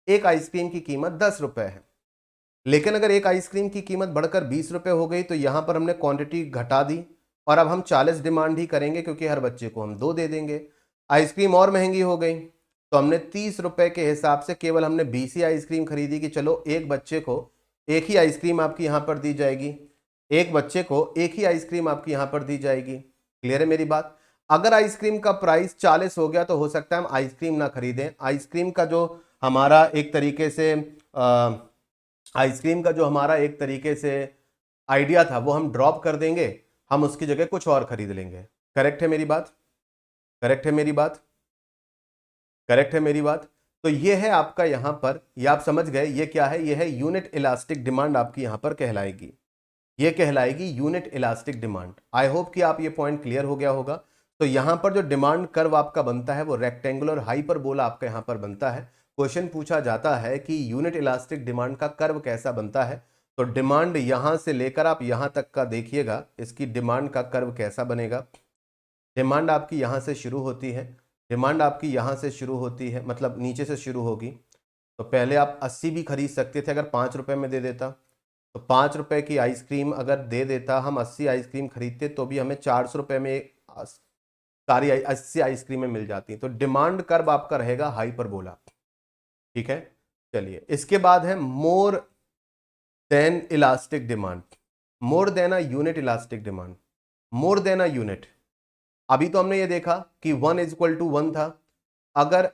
एक आइसक्रीम की कीमत 10 रुपए है। लेकिन अगर एक आइसक्रीम की कीमत बढ़कर 20 रुपए हो गई तो यहां पर हमने क्वांटिटी घटा दी और अब हम 40 डिमांड ही करेंगे, क्योंकि हर बच्चे को हम 2 दे देंगे। आइसक्रीम और महंगी हो गई, तो हमने 30 रुपए के हिसाब से केवल हमने 20 ही आइसक्रीम खरीदी कि चलो एक बच्चे को एक ही आइसक्रीम आपकी यहां पर दी जाएगी, एक बच्चे को एक ही आइसक्रीम आपकी यहां पर दी जाएगी। क्लियर है मेरी बात? अगर आइसक्रीम का प्राइस 40 हो गया तो हो सकता है हम आइसक्रीम ना खरीदें, आइसक्रीम का जो हमारा एक तरीके से आइसक्रीम का जो हमारा एक तरीके से आइडिया था वो हम ड्रॉप कर देंगे, हम उसकी जगह कुछ और खरीद लेंगे। करेक्ट है मेरी बात? करेक्ट है मेरी बात? करेक्ट है मेरी बात? तो ये है आपका यहां पर, ये आप समझ गए ये क्या है, ये है यूनिट इलास्टिक डिमांड आपकी यहां पर कहलाएगी, ये कहलाएगी unit elastic demand. I hope कि आप ये पॉइंट क्लियर हो गया होगा। तो यहां पर जो डिमांड कर्व आपका बनता है वो रेक्टेंगुलर हाइपरबोला आपका यहां पर बनता है। क्वेश्चन पूछा जाता है कि यूनिट इलास्टिक डिमांड का कर्व कैसा बनता है, तो डिमांड यहां से लेकर आप यहां तक का देखिएगा, इसकी डिमांड का कर्व कैसा बनेगा। डिमांड आपकी यहां से शुरू होती है, डिमांड आपकी यहां से शुरू होती है, मतलब नीचे से शुरू होगी। तो पहले आप 80 भी खरीद सकते थे अगर 5 रुपए में दे देता, तो 5 रुपए की आइसक्रीम अगर दे देता, हम 80 आइसक्रीम खरीदते तो भी हमें 400 रुपए में सारी 80 आइसक्रीमें मिल जाती। तो डिमांड कर्व आपका रहेगा हाइपरबोला। ठीक है, चलिए इसके बाद है more than elastic demand, more than a unit elastic demand. More than a unit, अभी तो हमने ये देखा कि 1 = 1 था, अगर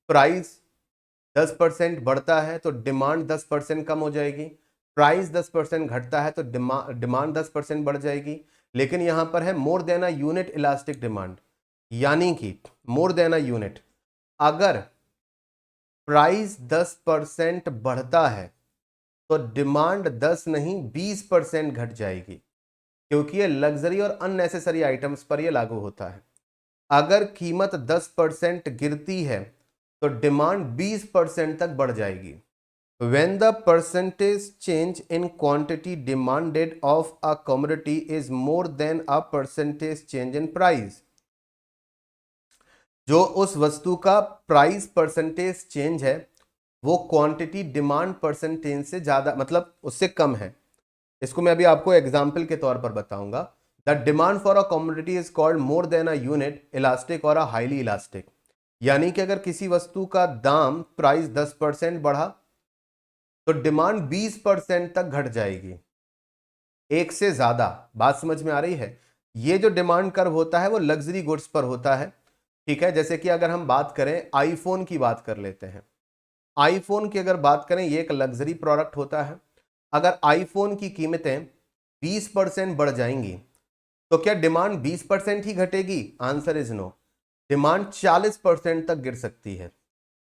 प्राइस 10% बढ़ता है तो डिमांड 10% कम हो जाएगी, प्राइस 10% घटता है तो डिमांड 10% बढ़ जाएगी। लेकिन यहां पर है more than a unit elastic demand, यानी कि मोर देन अ यूनिट, अगर प्राइस 10% बढ़ता है तो डिमांड 10 नहीं 20% घट जाएगी, क्योंकि ये लग्जरी और अननेसेसरी आइटम्स पर ये लागू होता है। अगर कीमत 10% गिरती है तो डिमांड 20% तक बढ़ जाएगी। When the percentage change in quantity demanded of a commodity is more than a percentage change in price, जो उस वस्तु का प्राइस परसेंटेज चेंज है वो क्वांटिटी डिमांड परसेंटेज से ज्यादा, मतलब उससे कम है। इसको मैं अभी आपको एग्जाम्पल के तौर पर बताऊंगा। The demand for a commodity is called more than a unit elastic और अ हाईली इलास्टिक, यानी कि अगर किसी वस्तु का दाम प्राइस 10% बढ़ा तो डिमांड 20% तक घट जाएगी, एक से ज्यादा। बात समझ में आ रही है? ये जो डिमांड कर्व होता है वो लग्जरी गुड्स पर होता है। ठीक है, जैसे कि अगर हम बात करें आईफोन की, बात कर लेते हैं आईफोन की, अगर बात करें ये एक लग्जरी प्रोडक्ट होता है। अगर आईफोन की कीमतें 20% बढ़ जाएंगी तो क्या डिमांड 20% ही घटेगी? आंसर इज नो, डिमांड 40% तक गिर सकती है।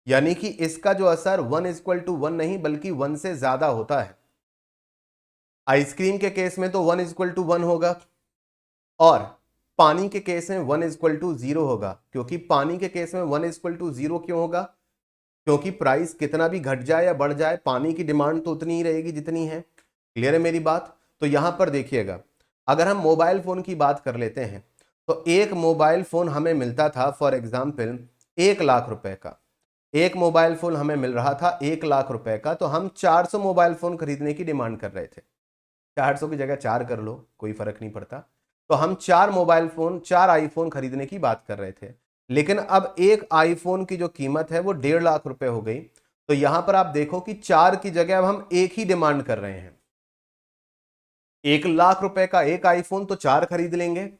यानी कि इसका जो असर 1 = 1 नहीं बल्कि 1 से ज्यादा होता है। आइसक्रीम के केस में तो 1:1 होगा, और पानी के केस में 1:0 होगा। क्योंकि पानी के केस में 1:0 क्यों होगा? क्योंकि प्राइस कितना भी घट जाए या बढ़ जाए, पानी की डिमांड तो उतनी ही रहेगी जितनी है। क्लियर है मेरी बात? तो यहां पर देखिएगा, अगर हम मोबाइल फोन की बात कर लेते हैं तो एक मोबाइल फोन हमें मिलता था फॉर एग्जाम्पल 1 लाख रुपए का। एक मोबाइल फोन हमें मिल रहा था 1 लाख रुपए का, तो हम 400 मोबाइल फोन खरीदने की डिमांड कर रहे थे। 400 की जगह 4 कर लो, कोई फर्क नहीं पड़ता। तो हम 4 मोबाइल फोन, 4 आईफोन खरीदने की बात कर रहे थे। लेकिन अब एक आईफोन की जो कीमत है वो 1.5 लाख रुपए हो गई। तो यहां पर आप देखो कि 4 की जगह अब हम एक ही डिमांड कर रहे हैं। 1 लाख रुपए का एक आईफोन तो 4 खरीद लेंगे,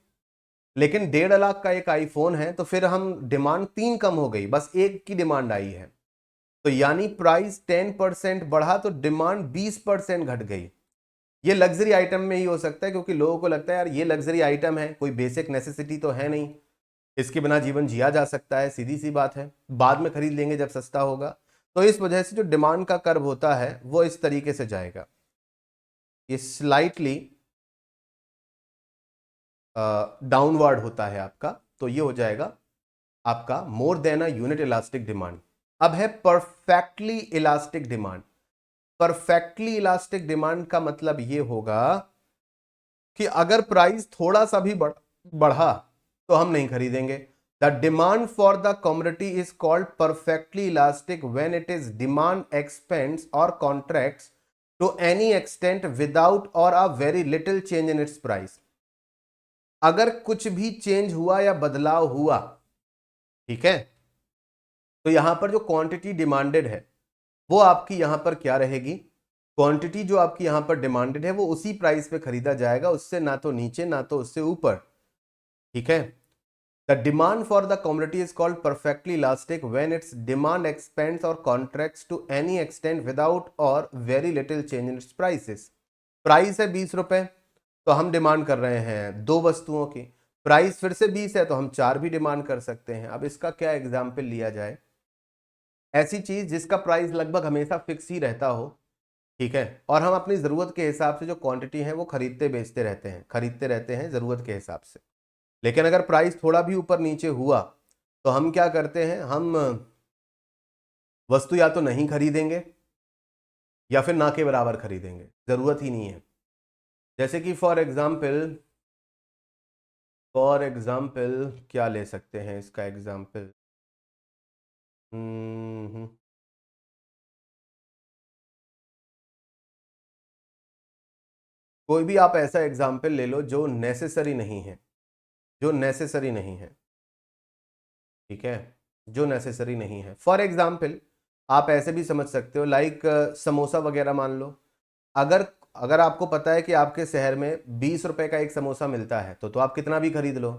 लेकिन 1.5 लाख का एक आईफोन है तो फिर हम डिमांड 3 कम हो गई, बस एक की डिमांड आई है। तो यानी प्राइस 10% बढ़ा तो डिमांड 20% घट गई। ये लग्जरी आइटम में ही हो सकता है, क्योंकि लोगों को लगता है यार ये लग्जरी आइटम है, कोई बेसिक नेसेसिटी तो है नहीं, इसके बिना जीवन जिया जा सकता है, सीधी सी बात है, बाद में खरीद लेंगे जब सस्ता होगा। तो इस वजह से जो डिमांड का कर्व होता है वो इस तरीके से जाएगा, ये स्लाइटली डाउनवर्ड होता है आपका। तो ये हो जाएगा आपका more than a unit elastic demand. अब है perfectly elastic demand. Perfectly elastic demand का मतलब ये होगा कि अगर प्राइस थोड़ा सा भी बढ़ा तो हम नहीं खरीदेंगे। The demand for the commodity is called perfectly elastic when it is demand expands और contracts to any extent without और a very little change in its price. अगर कुछ भी चेंज हुआ या बदलाव हुआ, ठीक है, तो यहां पर जो क्वांटिटी डिमांडेड है वो आपकी यहां पर क्या रहेगी? क्वांटिटी जो आपकी यहां पर डिमांडेड है वो उसी प्राइस पे खरीदा जाएगा, उससे ना तो नीचे ना तो उससे ऊपर। ठीक है, the demand for the commodity is called perfectly elastic when its demand expands और contracts to any extent without और very little change in its prices. Price है 20 रुपए, तो हम डिमांड कर रहे हैं 2 वस्तुओं की। प्राइस फिर से 20 है तो हम 4 भी डिमांड कर सकते हैं। अब इसका क्या एग्जाम्पल लिया जाए? ऐसी चीज जिसका प्राइस लगभग हमेशा फिक्स ही रहता हो, ठीक है, और हम अपनी जरूरत के हिसाब से जो क्वांटिटी है वो खरीदते बेचते रहते हैं, खरीदते रहते हैं जरूरत के हिसाब से। लेकिन अगर प्राइस थोड़ा भी ऊपर नीचे हुआ तो हम क्या करते हैं? हम वस्तु या तो नहीं खरीदेंगे या फिर ना के बराबर खरीदेंगे, जरूरत ही नहीं है। जैसे कि फॉर एग्जाम्पल क्या ले सकते हैं इसका एग्जाम्पल? कोई भी आप ऐसा एग्जाम्पल ले लो जो नेसेसरी नहीं है, जो नेसेसरी नहीं है, ठीक है, जो नेसेसरी नहीं है। फॉर एग्जाम्पल आप ऐसे भी समझ सकते हो, लाइक समोसा वगैरह मान लो। अगर अगर आपको पता है कि आपके शहर में 20 रुपए का एक समोसा मिलता है तो आप कितना भी खरीद लो।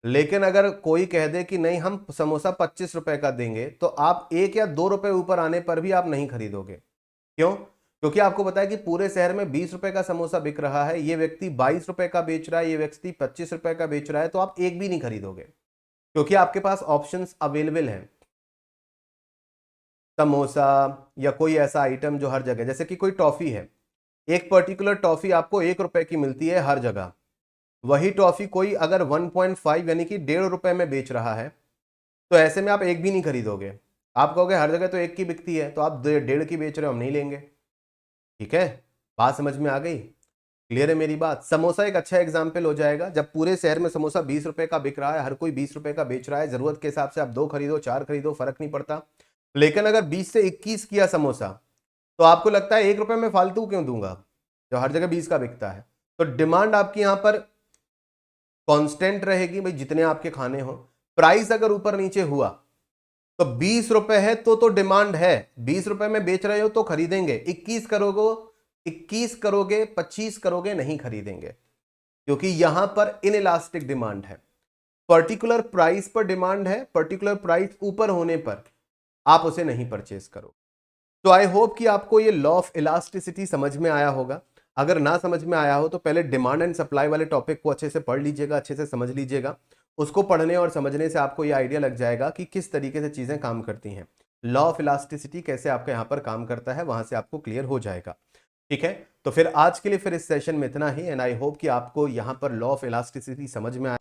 लेकिन अगर कोई कह दे कि नहीं हम समोसा 25 रुपए का देंगे, तो आप 1 या 2 रुपए ऊपर आने पर भी आप नहीं खरीदोगे। क्यों? क्योंकि आपको पता है कि पूरे शहर में 20 रुपए का समोसा बिक रहा है, ये व्यक्ति 22 रुपए का बेच रहा है, ये व्यक्ति 25 रुपए का बेच रहा है, तो आप एक भी नहीं खरीदोगे, क्योंकि आपके पास ऑप्शंस अवेलेबल हैं। समोसा या कोई ऐसा आइटम जो हर जगह, जैसे कि कोई टॉफी है, एक पर्टिकुलर टॉफी आपको 1 रुपए की मिलती है हर जगह। वही टॉफी कोई अगर 1.5 यानी कि 1.5 रुपए में बेच रहा है, तो ऐसे में आप एक भी नहीं खरीदोगे। आप कहोगे हर जगह तो एक की बिकती है, तो आप 1.5 की बेच रहे हो, हम नहीं लेंगे। ठीक है, बात समझ में आ गई? क्लियर है मेरी बात? समोसा एक अच्छा एग्जाम्पल हो जाएगा। जब पूरे शहर में समोसा 20 रुपए का बिक रहा है, हर कोई 20 रुपए का बेच रहा है, जरूरत के हिसाब से आप 2 खरीदो 4 खरीदो, फर्क नहीं पड़ता। लेकिन अगर 20 से 21 किया समोसा, तो आपको लगता है 1 रुपए में फालतू क्यों दूंगा, जो हर जगह 20 का बिकता है। तो डिमांड आपकी यहां पर कांस्टेंट रहेगी भाई, जितने आपके खाने हो। प्राइस अगर ऊपर नीचे हुआ तो 20 रुपए है तो डिमांड है, 20 रुपए में बेच रहे हो तो खरीदेंगे। 21 करोगे 25 करोगे, नहीं खरीदेंगे, क्योंकि यहां पर इनइलास्टिक डिमांड है। पर्टिकुलर प्राइस पर डिमांड है, पर्टिकुलर प्राइस ऊपर होने पर आप उसे नहीं परचेस करो। तो आई होप कि आपको ये लॉ ऑफ इलास्टिसिटी समझ में आया होगा। अगर ना समझ में आया हो तो पहले डिमांड एंड सप्लाई वाले टॉपिक को अच्छे से पढ़ लीजिएगा, अच्छे से समझ लीजिएगा। उसको पढ़ने और समझने से आपको ये आइडिया लग जाएगा कि किस तरीके से चीजें काम करती हैं। लॉ ऑफ इलास्टिसिटी कैसे आपका यहाँ पर काम करता है, वहां से आपको क्लियर हो जाएगा। ठीक है, तो फिर आज के लिए फिर इस सेशन में इतना ही, एंड आई होप कि आपको यहाँ पर लॉ ऑफ इलास्टिसिटी समझ में आए।